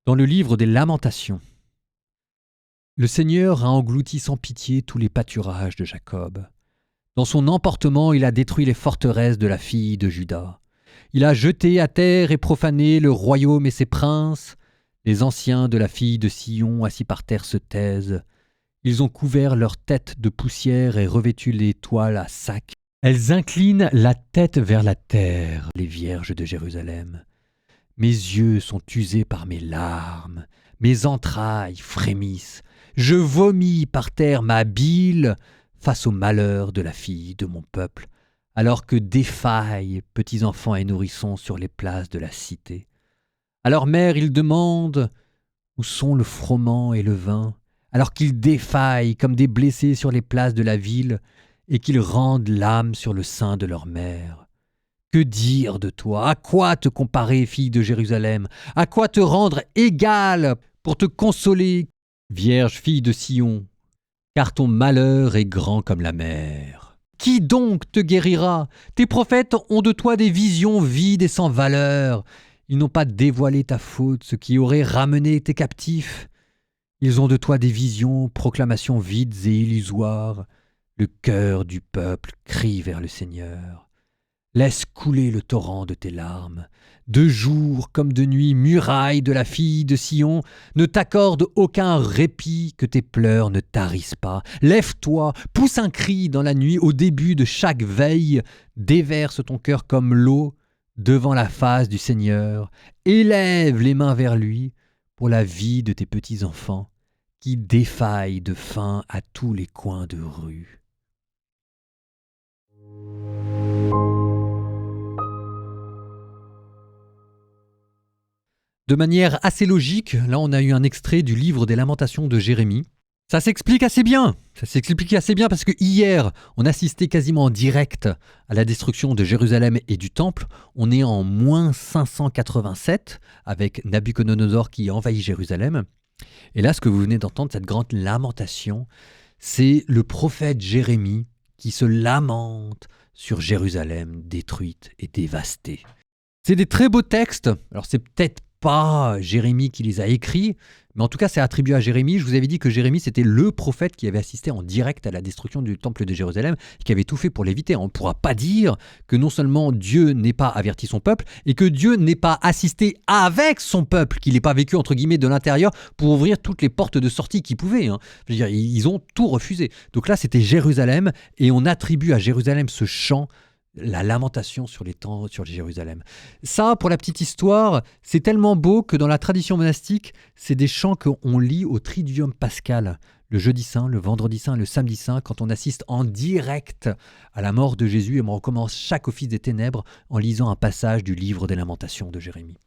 Dans le livre des Lamentations, le Seigneur a englouti sans pitié tous les pâturages de Jacob. Dans son emportement, il a détruit les forteresses de la fille de Juda. Il a jeté à terre et profané le royaume et ses princes. Les anciens de la fille de Sion assis par terre se taisent. Ils ont couvert leur tête de poussière et revêtu les toiles à sac. Elles inclinent la tête vers la terre, les vierges de Jérusalem. Mes yeux sont usés par mes larmes, mes entrailles frémissent. Je vomis par terre ma bile face au malheur de la fille de mon peuple, alors que défaillent petits enfants et nourrissons sur les places de la cité. À leur mère, ils demandent où sont le froment et le vin, alors qu'ils défaillent comme des blessés sur les places de la ville et qu'ils rendent l'âme sur le sein de leur mère. Que dire de toi? À quoi te comparer, fille de Jérusalem? À quoi te rendre égale pour te consoler, vierge fille de Sion? Car ton malheur est grand comme la mer. Qui donc te guérira? Tes prophètes ont de toi des visions vides et sans valeur. Ils n'ont pas dévoilé ta faute, ce qui aurait ramené tes captifs. Ils ont de toi des visions, proclamations vides et illusoires. Le cœur du peuple crie vers le Seigneur. Laisse couler le torrent de tes larmes. De jour comme de nuit, muraille de la fille de Sion, ne t'accorde aucun répit, que tes pleurs ne tarissent pas. Lève-toi, pousse un cri dans la nuit au début de chaque veille, déverse ton cœur comme l'eau devant la face du Seigneur, élève les mains vers lui pour la vie de tes petits-enfants qui défaillent de faim à tous les coins de rue. De manière assez logique, là on a eu un extrait du livre des Lamentations de Jérémie. Ça s'explique assez bien. Parce que hier, on assistait quasiment en direct à la destruction de Jérusalem et du Temple. On est en moins 587 avec Nabuchodonosor qui envahit Jérusalem. Et là, ce que vous venez d'entendre, cette grande lamentation, c'est le prophète Jérémie qui se lamente sur Jérusalem détruite et dévastée. C'est des très beaux textes. Alors c'est peut-être pas Jérémie qui les a écrits, mais en tout cas c'est attribué à Jérémie. Je vous avais dit que Jérémie c'était le prophète qui avait assisté en direct à la destruction du temple de Jérusalem, qui avait tout fait pour l'éviter. On ne pourra pas dire que non seulement Dieu n'ait pas averti son peuple, et que Dieu n'ait pas assisté avec son peuple, qu'il n'ait pas vécu entre guillemets de l'intérieur pour ouvrir toutes les portes de sortie qu'il pouvait. Je veux dire, ils ont tout refusé. Donc là c'était Jérusalem, et on attribue à Jérusalem ce chant, la lamentation sur Jérusalem. Ça, pour la petite histoire, c'est tellement beau que dans la tradition monastique, c'est des chants qu'on lit au Triduum pascal, le jeudi saint, le vendredi saint, le samedi saint, quand on assiste en direct à la mort de Jésus, et on recommence chaque office des ténèbres en lisant un passage du livre des Lamentations de Jérémie.